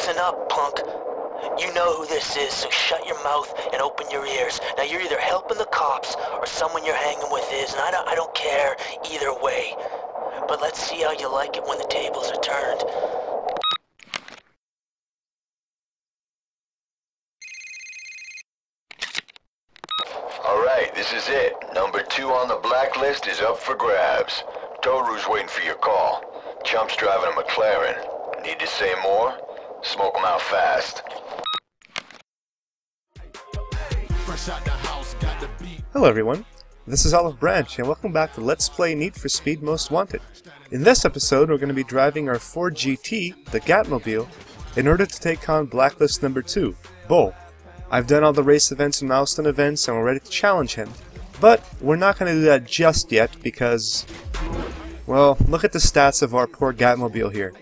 Listen up, punk. You know who this is, so shut your mouth and open your ears. Now you're either helping the cops or someone you're hanging with is, and I don't care either way. But let's see how you like it when the tables are turned. Alright, this is it. Number 2 on the blacklist is up for grabs. Toru's waiting for your call. Chump's driving a McLaren. Need to say more? Smoke 'em out fast. Hello everyone, this is Olive Branch and welcome back to Let's Play Need for Speed Most Wanted. In this episode we're going to be driving our Ford GT, the Gatmobile, in order to take on Blacklist number 2, Bull. I've done all the race events and milestone events and we're ready to challenge him. But we're not going to do that just yet because, well, look at the stats of our poor Gatmobile here.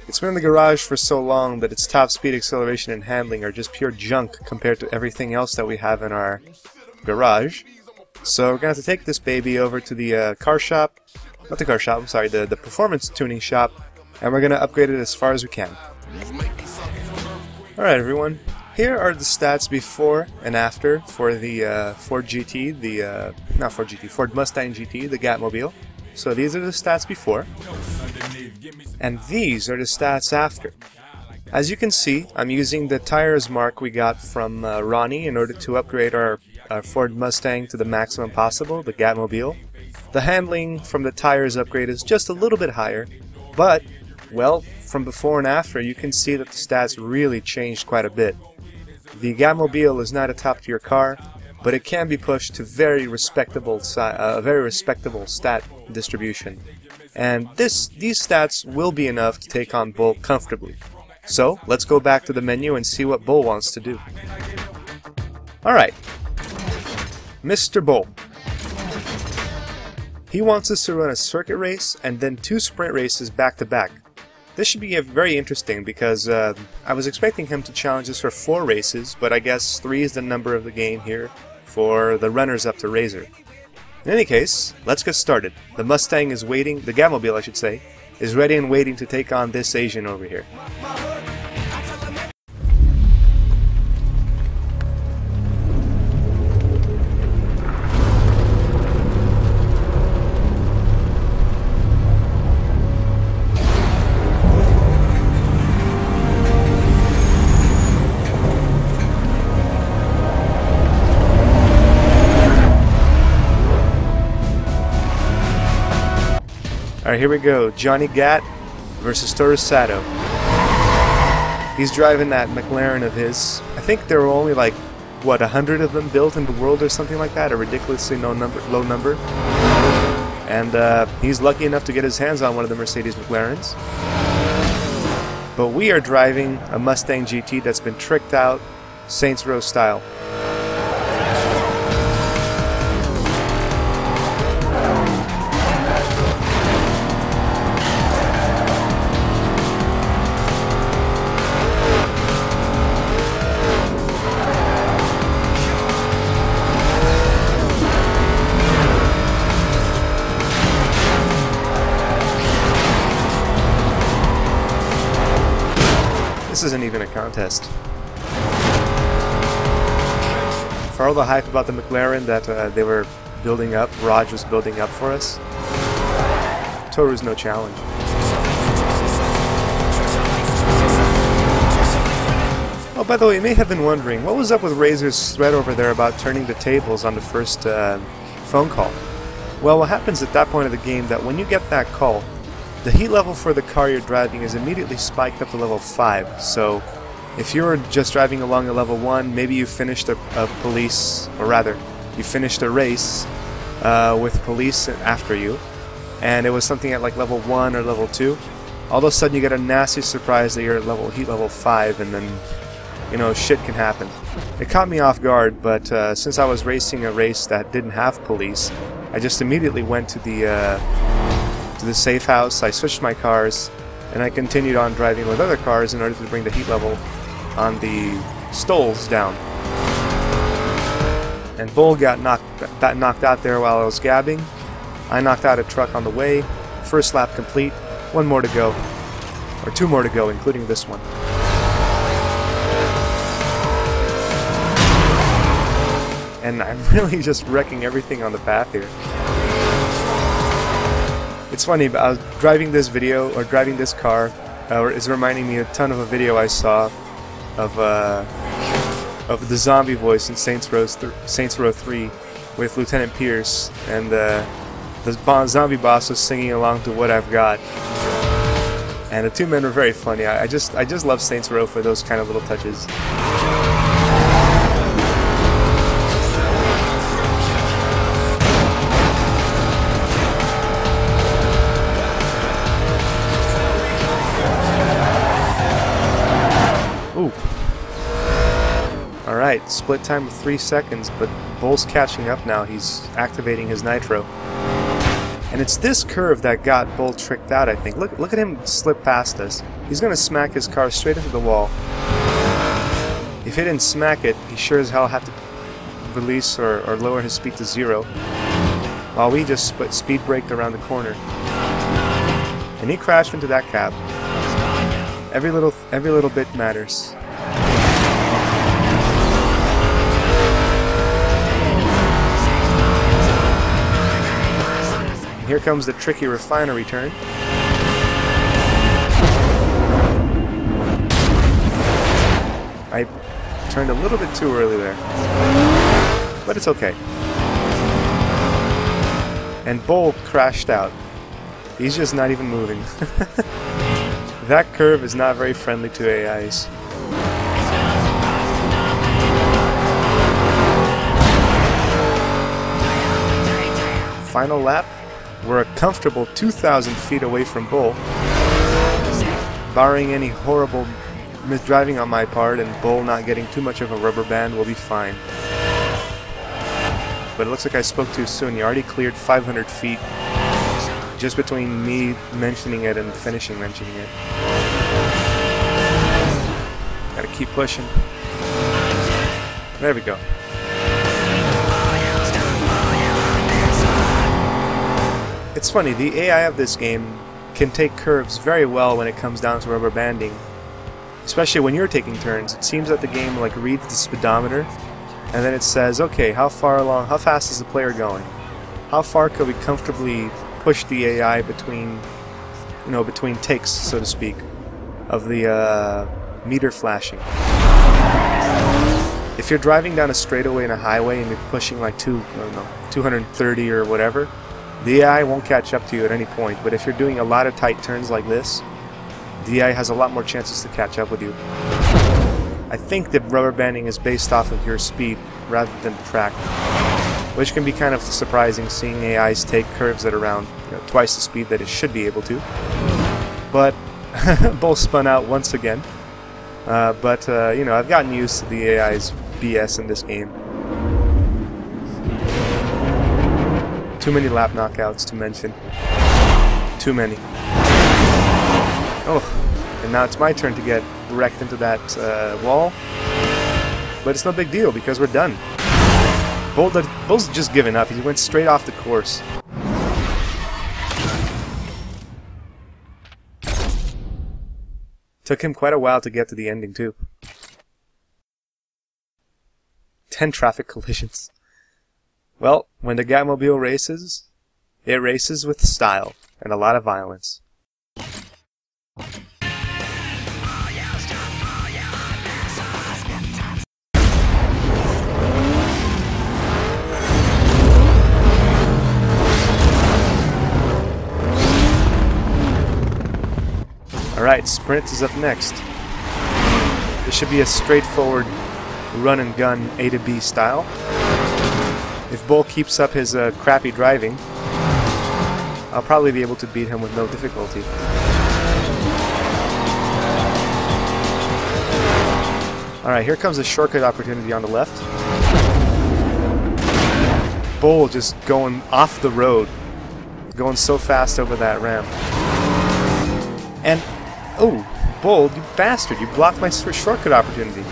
It's been in the garage for so long that its top speed, acceleration, and handling are just pure junk compared to everything else that we have in our garage. So we're going to have to take this baby over to the car shop, not the car shop, I'm sorry, the performance tuning shop, and we're going to upgrade it as far as we can. Alright everyone, here are the stats before and after for the Ford GT, Ford Mustang GT, the Gatmobile. So these are the stats before, and these are the stats after. As you can see, I'm using the tires mark we got from Ronnie in order to upgrade our Ford Mustang to the maximum possible, the Gatmobile. The handling from the tires upgrade is just a little bit higher, but, well, from before and after you can see that the stats really changed quite a bit. The Gatmobile is not a top-tier car, but it can be pushed to very respectable stat distribution. And these stats will be enough to take on Bull comfortably. So, let's go back to the menu and see what Bull wants to do. Alright. Mr. Bull. He wants us to run a circuit race and then 2 sprint races back to back. This should be very interesting because I was expecting him to challenge us for 4 races, but I guess 3 is the number of the game here for the runners up to Razor. In any case, let's get started. The Mustang is waiting, the Gatmobile I should say, is ready and waiting to take on this Asian over here. Alright, here we go. Johnny Gat versus Torresado. He's driving that McLaren of his. I think there were only like, what, 100 of them built in the world or something like that? A ridiculously low number. And he's lucky enough to get his hands on one of the Mercedes McLarens. But we are driving a Mustang GT that's been tricked out, Saints Row style. This isn't even a contest. For all the hype about the McLaren that they were building up, Raj was building up for us, Toru's no challenge. Oh, by the way, you may have been wondering, what was up with Razor's thread over there about turning the tables on the first phone call? Well, what happens at that point of the game that when you get that call, the heat level for the car you're driving is immediately spiked up to level 5, so if you were just driving along at level 1, maybe you finished a police, or rather, you finished a race with police after you, and it was something at like level 1 or level 2, all of a sudden you get a nasty surprise that you're at heat level 5, and then, you know, shit can happen. It caught me off guard, but since I was racing a race that didn't have police, I just immediately went to the safe house, I switched my cars, and I continued on driving with other cars in order to bring the heat level on the stalls down. And Bull got knocked out there while I was gabbing. I knocked out a truck on the way. First lap complete. 1 more to go. Or 2 more to go, including this one. and I'm really just wrecking everything on the path here. It's funny, but I was driving this video, or driving this car, it's reminding me a ton of a video I saw of the zombie voice in Saints Row 3 with Lieutenant Pierce, and the zombie boss was singing along to What I've Got. And the two men were very funny. I just love Saints Row for those kind of little touches. Ooh. Alright, split time of 3 seconds, but Bull's catching up now. He's activating his nitro. And it's this curve that got Bull tricked out, I think. Look at him slip past us. He's going to smack his car straight into the wall. If he didn't smack it, he sure as hell had to release or lower his speed to 0. While we just speed braked around the corner. And he crashed into that cab. Every little bit matters. Here comes the tricky refinery turn. I turned a little bit too early there. But it's okay. And Bull crashed out. He's just not even moving. That curve is not very friendly to AIs. Final lap. We're a comfortable 2,000 feet away from Bull. Barring any horrible misdriving on my part and Bull not getting too much of a rubber band, we'll be fine. But it looks like I spoke too soon. You already cleared 500 feet just between me mentioning it and finishing mentioning it. Gotta keep pushing. There we go. It's funny, the AI of this game can take curves very well when it comes down to rubber banding. Especially when you're taking turns. It seems that the game like reads the speedometer and then it says, okay, how fast is the player going? How far could we comfortably push the AI between takes, so to speak, of the meter flashing. If you're driving down a straightaway in a highway and you're pushing like 230 or whatever, the AI won't catch up to you at any point. But if you're doing a lot of tight turns like this, the AI has a lot more chances to catch up with you. I think that rubber banding is based off of your speed rather than track, which can be kind of surprising, seeing AIs take curves at around twice the speed that it should be able to. But both spun out once again. I've gotten used to the AI's BS in this game. Too many lap knockouts to mention. Too many. Oh, and now it's my turn to get wrecked into that wall. But it's no big deal because we're done. Bull's just given up. He went straight off the course. Took him quite a while to get to the ending too. 10 traffic collisions. Well, when the Gatmobile races, it races with style and a lot of violence. Alright, Sprint is up next. This should be a straightforward run and gun A to B style. If Bull keeps up his crappy driving, I'll probably be able to beat him with no difficulty. Alright, here comes a shortcut opportunity on the left. Bull just going off the road, going so fast over that ramp. And, oh, Bull, you bastard, you blocked my shortcut opportunity.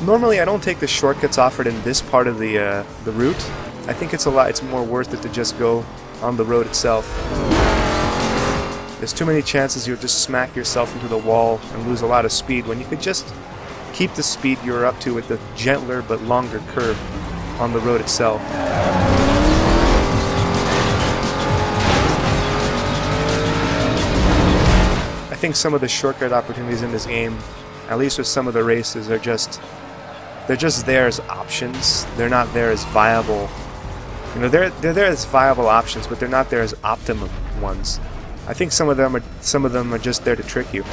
Normally I don't take the shortcuts offered in this part of the route. I think it's more worth it to just go on the road itself. There's too many chances you'll just smack yourself into the wall and lose a lot of speed when you could just keep the speed you're up to with the gentler but longer curve on the road itself. I think some of the shortcut opportunities in this game, at least with some of the races, they're just there as options. They're not there as viable. You know, they're there as viable options, but they're not there as optimum ones. I think some of them are just there to trick you.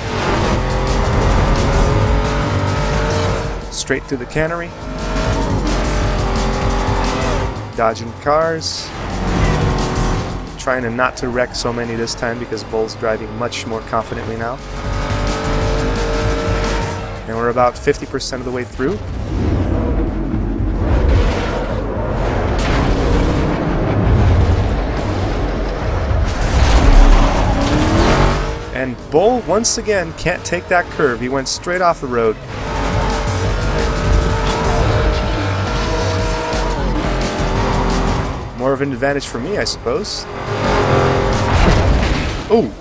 Straight through the cannery. Dodging cars. Trying to not to wreck so many this time because Bull's driving much more confidently now. And we're about 50% of the way through. And Bull, once again, can't take that curve. He went straight off the road. More of an advantage for me, I suppose. Oh!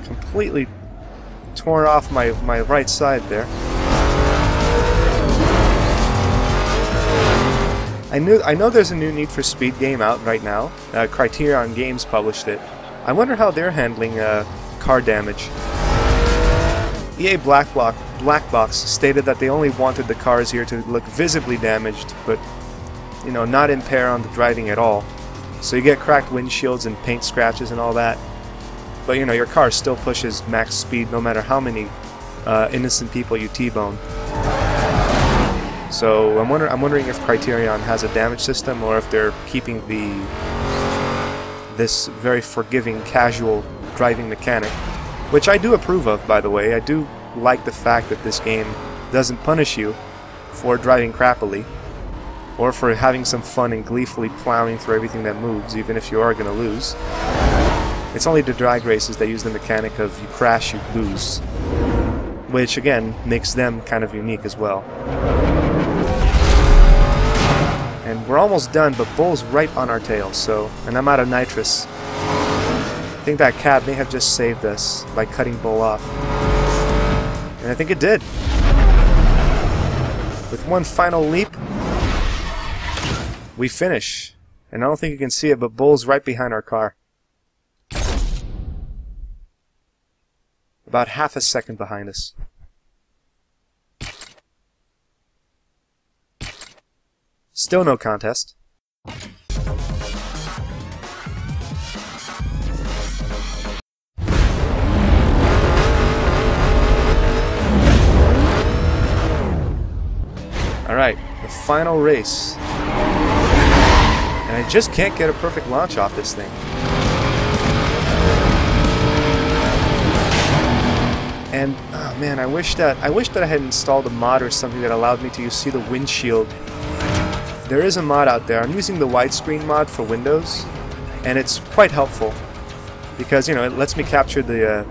Completely tore off my right side there. I know there's a new Need for Speed game out right now. Criterion Games published it. I wonder how they're handling car damage. EA Black Box stated that they only wanted the cars here to look visibly damaged, but you know, not impair on the driving at all. So you get cracked windshields and paint scratches and all that. But you know, your car still pushes max speed no matter how many innocent people you T-bone. So I'm wondering if Criterion has a damage system or if they're keeping this very forgiving, casual driving mechanic, which I do approve of, by the way. I do like the fact that this game doesn't punish you for driving crappily, or for having some fun and gleefully plowing through everything that moves, even if you are going to lose. It's only the drag races that use the mechanic of you crash, you lose, which again makes them kind of unique as well. And we're almost done, but Bull's right on our tail, and I'm out of nitrous. I think that cab may have just saved us by cutting Bull off. And I think it did. With one final leap, we finish. And I don't think you can see it, but Bull's right behind our car. About half a second behind us. Still no contest. Alright, the final race. And I just can't get a perfect launch off this thing. And oh man, I wish that I had installed a mod or something that allowed me to see the windshield. There is a mod out there. I'm using the widescreen mod for Windows, and it's quite helpful because you know it lets me capture the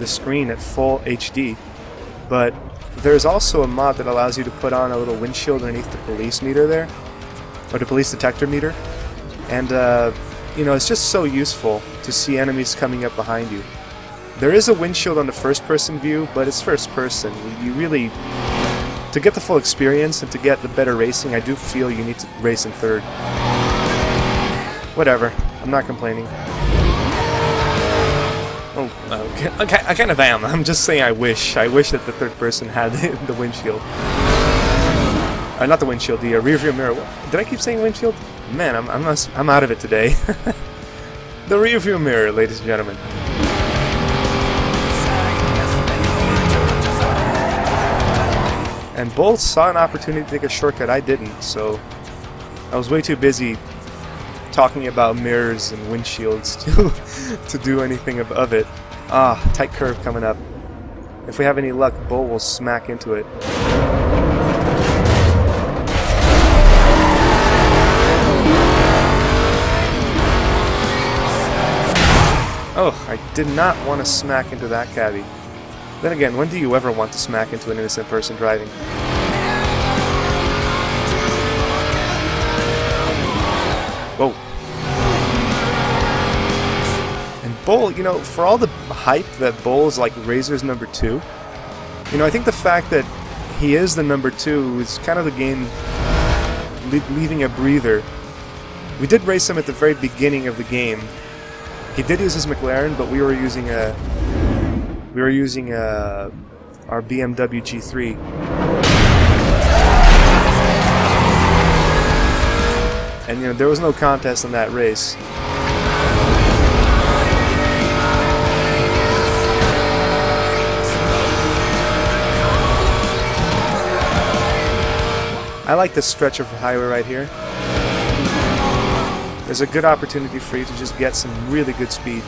screen at full HD. But there's also a mod that allows you to put on a little windshield underneath the police meter there, or the police detector meter, and you know, it's just so useful to see enemies coming up behind you. There is a windshield on the first-person view, but it's first-person. You really, to get the full experience and to get the better racing, I do feel you need to race in third. Whatever, I'm not complaining. Oh, okay, I kind of am. I'm just saying I wish that the third person had the windshield. Not the windshield, the rearview mirror. Did I keep saying windshield? Man, I'm out of it today. The rearview mirror, ladies and gentlemen. And Bull saw an opportunity to take a shortcut. I didn't, so I was way too busy talking about mirrors and windshields to do anything of it. Ah, tight curve coming up. If we have any luck, Bull will smack into it. Oh, I did not want to smack into that cabbie. Then again, when do you ever want to smack into an innocent person driving? Whoa. And Bull, you know, for all the hype that Bull is like Razor's #2, you know, I think the fact that he is the number 2. It's kind of the game leaving a breather. We did race him at the very beginning of the game. He did use his McLaren, but we were using our BMW G3. And you know, there was no contest in that race. I like this stretch of highway right here. There's a good opportunity for you to just get some really good speed.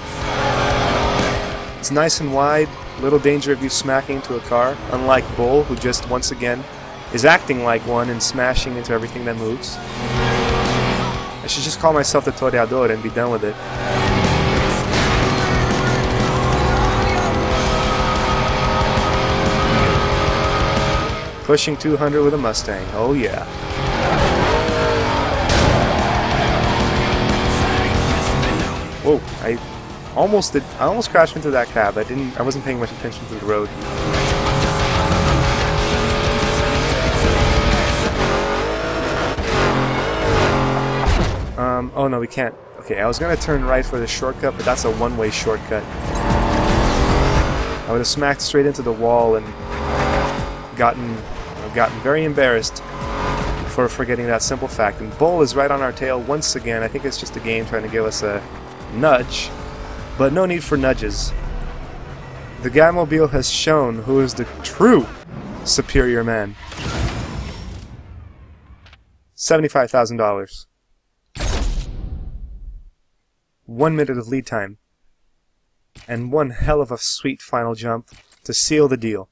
It's nice and wide, little danger of you smacking into a car, unlike Bull, who just once again is acting like one and smashing into everything that moves. I should just call myself the Toreador and be done with it. Pushing 200 with a Mustang. Oh yeah. Whoa! I almost crashed into that cab. I wasn't paying much attention to the road. Oh no, we can't. Okay, I was gonna turn right for the shortcut, but that's a one-way shortcut. I would have smacked straight into the wall and gotten very embarrassed for forgetting that simple fact. And Bull is right on our tail once again. I think it's just a game trying to give us a nudge, but no need for nudges. The Gatmobile has shown who is the true superior man. $75,000. 1 minute of lead time. And one hell of a sweet final jump to seal the deal.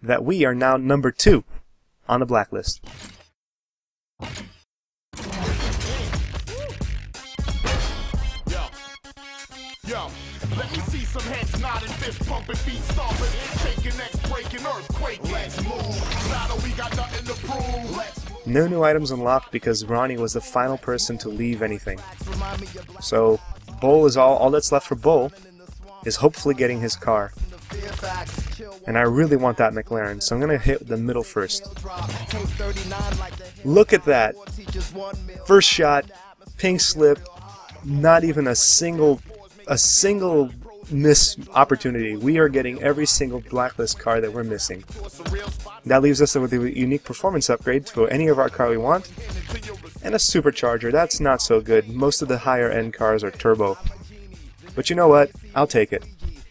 That we are now number 2 on the Blacklist. Yo, let me see some heads nodding, fist pumping, feet stomping, shaking necks, breaking, earthquake. Let's move. Battle, we got nothing to prove. No new items unlocked because Ronnie was the final person to leave anything. So Bull is all that's left for Bull is hopefully getting his car. And I really want that McLaren, so I'm gonna hit the middle first. Look at that! First shot, pink slip, not even a single miss opportunity. We are getting every single Blacklist car that we're missing. That leaves us with a unique performance upgrade to any of our car we want, and a supercharger. That's not so good. Most of the higher end cars are turbo. But you know what? I'll take it.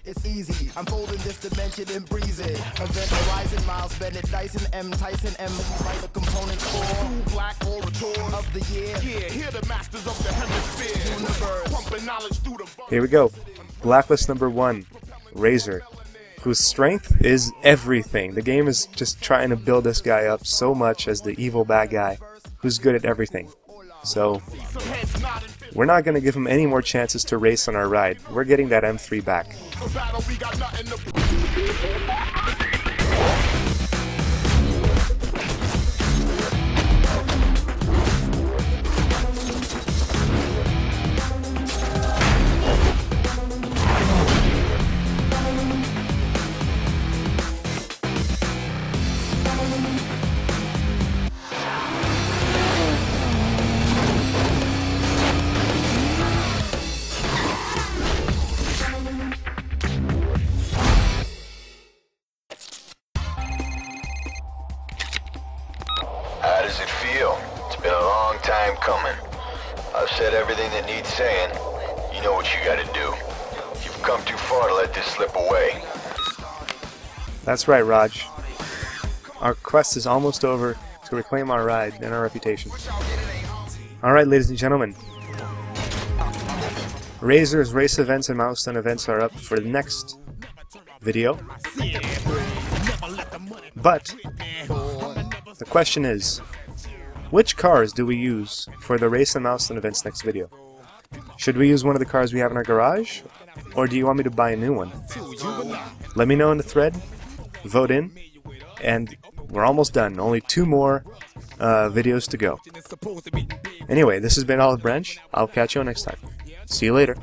It's easy. I'm folding this dimension and breezy. Event Horizon, Miles Bennett, Dyson, M, Tyson, M, write a component for Black orators of the year. Yeah, hear the masters of the hemisphere. Universe. Pumping knowledge through the Here we go. Blacklist number 1, Razor, whose strength is everything. The game is just trying to build this guy up so much as the evil bad guy who's good at everything. So we're not going to give him any more chances to race on our ride. We're getting that M3 back. How does it feel? It's been a long time coming. I've said everything that needs saying. You know what you gotta do. You've come too far to let this slip away. That's right, Raj. Our quest is almost over to reclaim our ride and our reputation. Alright, ladies and gentlemen. Razor's race events and milestone events are up for the next video. But the question is, which cars do we use for the race and milestone events next video? Should we use one of the cars we have in our garage? Or do you want me to buy a new one? Let me know in the thread, vote in, and we're almost done. Only 2 more videos to go. Anyway, this has been Olive Branch. I'll catch you next time. See you later.